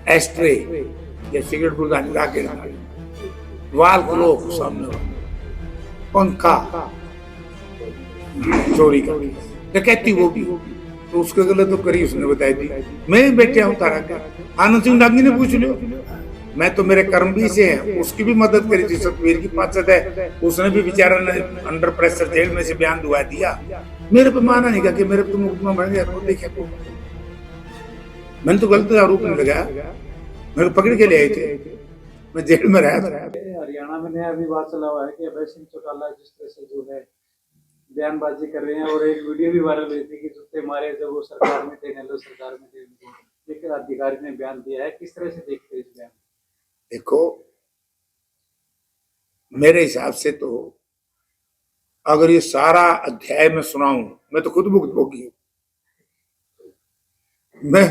Ashtray या cigarette बुलदानी लाके वाल क्लॉक सामने पंखा चोरी का डकैती वो भी तो उसके गलत तो करी उसने बताई थी। मैं ही बैठे हूँ तारा का आनंद सिंह डांगी ने पूछ लियो, मैं तो मेरे कर्म भी से है, उसकी भी मदद करी थी। सतवीर की पाचत है, उसने भी बेचारा ने अंडर प्रेशर जेल में से बयान दुआ दिया। मेरे पे माना नहीं कि मेरे पे तो मुकदमा बन गया। तो देखिए तो मैंने तो गलत आरोप नहीं लगाया, मेरे को पकड़ के ले आए थे, मैं जेल में रहा था। हरियाणा में नया विवाद चला हुआ है कि अभय सिंह चौटाला जिस तरह से जो है बयानबाजी कर रहे हैं और एक वीडियो भी वायरल हुई थी कि जूते मारे जब वो सरकार में थे, नेहरू सरकार में थे। एक अधिकारी ने बयान दिया है, किस तरह से देखते हैं इस बयान? देखो मेरे हिसाब से तो अगर ये सारा अध्याय मैं सुनाऊं, मैं तो खुद भुगतभोगी हूं। मैं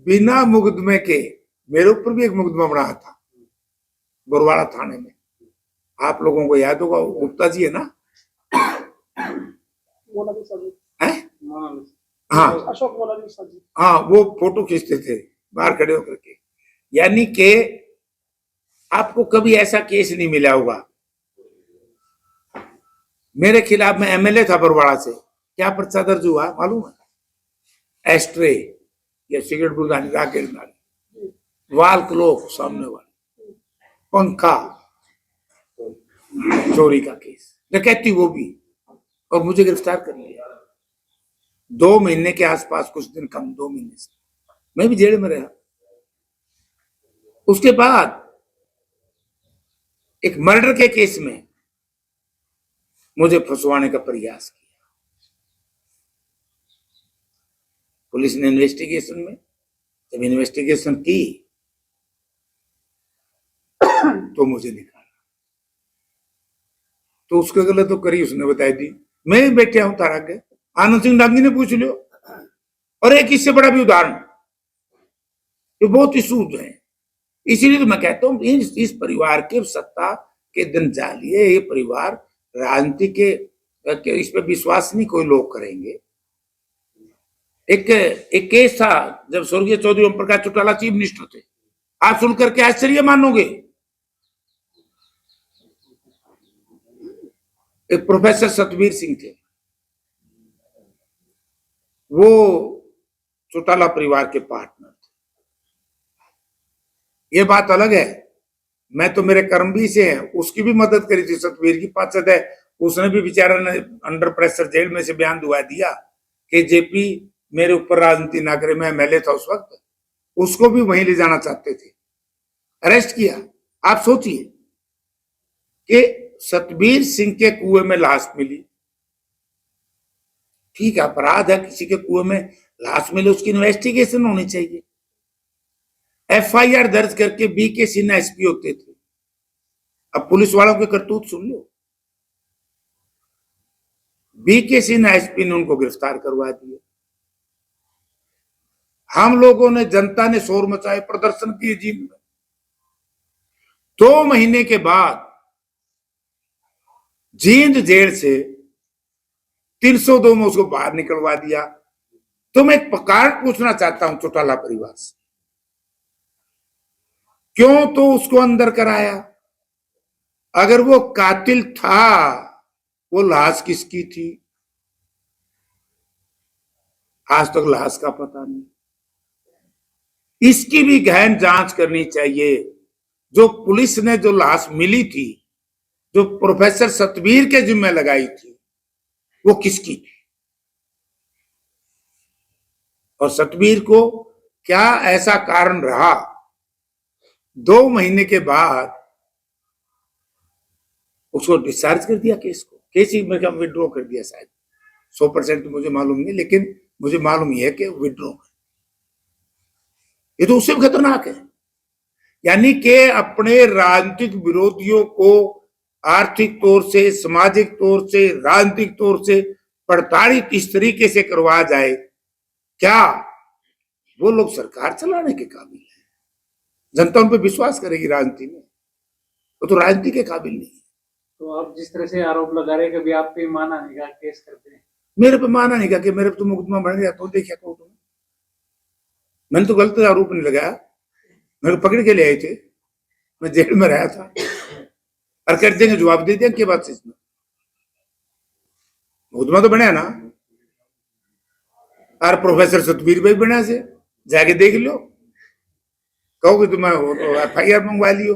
बिना मुकदमे के, मेरे ऊपर भी एक मुकदमा बना था बरवाड़ा थाने में, आप लोगों को याद होगा, गुप्ता जी है ना, हाँ हाँ, वो फोटो खींचते थे बाहर खड़े होकर के। यानी कि आपको कभी ऐसा केस नहीं मिला होगा। मेरे खिलाफ में एमएलए था बरवाड़ा से, क्या पर्चा दर्ज हुआ मालूम है? एस्ट्रे या सिगरेट बुलदानी लाके वाल क्लॉक सामने वाले पंखा चोरी का केस, डकैती वो भी, और मुझे गिरफ्तार कर लिया 2 महीने के आसपास, कुछ दिन कम, 2 महीने से मैं भी जेल में रहा। उसके बाद एक मर्डर के केस में मुझे फंसवाने का प्रयास किया। पुलिस ने इन्वेस्टिगेशन में, जब इन्वेस्टिगेशन की तो मुझे निकाला, तो उसके गलत तो करी उसने बताई थी। मैं ही बैठे हूं तारा के आनंद सिंह डांगी ने पूछ लियो। और एक इससे बड़ा भी उदाहरण, ये बहुत ही सूद है। इसीलिए तो मैं कहता हूं इस परिवार के सत्ता के दिन जालिए, ये परिवार राजनीति के इस पे विश्वास नहीं कोई लोग करेंगे। एक केस था जब स्वर्गीय चौधरी ओम प्रकाश चौटाला चीफ मिनिस्टर थे, आप सुन करके आश्चर्य मानोगे। एक प्रोफेसर सतवीर सिंह थे, वो चौटाला परिवार के पार्टनर थे। ये बात अलग है, मैं तो मेरे कर्म भी से है, उसकी भी मदद करी थी। सतवीर की पाचत है, उसने भी बेचारा ने अंडर प्रेशर जेल में से बयान दुआ दिया कि जेपी मेरे ऊपर राजनीति ना करे। मैं एमएलए था उस वक्त, उसको भी वहीं ले जाना चाहते थे, अरेस्ट किया। आप सोचिए कि सतवीर सिंह के कुएं में लाश मिली, ठीक है अपराध है, किसी के कुएं में लाश मिले, उसकी इन्वेस्टिगेशन होनी चाहिए। एफआईआर दर्ज करके बी के सिन्हा एसपी होते थे। अब पुलिस वालों के करतूत सुन लो, बी के सिन्हा एसपी ने उनको गिरफ्तार करवा दिया। हम लोगों ने, जनता ने शोर मचाए, प्रदर्शन किए जीप में। 2 महीने के बाद जींद जेल से 302 में उसको बाहर निकलवा दिया। तो मैं एक कारण पूछना चाहता हूं चौटाला परिवार से, क्यों तो उसको अंदर कराया? अगर वो कातिल था, वो लाश किसकी थी? आज तक लाश का पता नहीं। इसकी भी गहन जांच करनी चाहिए। जो पुलिस ने जो लाश मिली थी, जो प्रोफेसर सतवीर के जिम्मे लगाई थी, वो किसकी थी? और सतवीर को क्या ऐसा कारण रहा 2 महीने के बाद उसको डिस्चार्ज कर दिया? केस को, केस ही में विड्रॉ कर दिया शायद, 100% मुझे मालूम नहीं, लेकिन मुझे मालूम यह है कि विड्रॉ। ये तो उससे भी खतरनाक है। यानी कि अपने राजनीतिक विरोधियों को आर्थिक तौर से, सामाजिक तौर से, राजनीतिक तौर से प्रताड़ित इस तरीके से करवा जाए, क्या वो लोग सरकार चलाने के काबिल है? जनता उन पर विश्वास करेगी राजनीति में? वो तो राजनीति के काबिल नहीं है। तो आप जिस तरह से आरोप लगा रहे हैं, कभी आप पे माना नहीं का केस करते हैं? मेरे पे माना नहीं कि मेरे पे तो मुकदमा बन गया। तो देखिए कोर्ट में, मैंने तो गलत आरोप नहीं लगाया, मेरे को पकड़ के ले आए थे, मैं जेल में रहा था, और कर देंगे जवाब दे दिया क्या बात से इसमें मुकदमा तो बनया ना। और प्रोफेसर सतवीर भाई बना से जाके देख लो, कहो कि तुम FIR मंगवा लियो।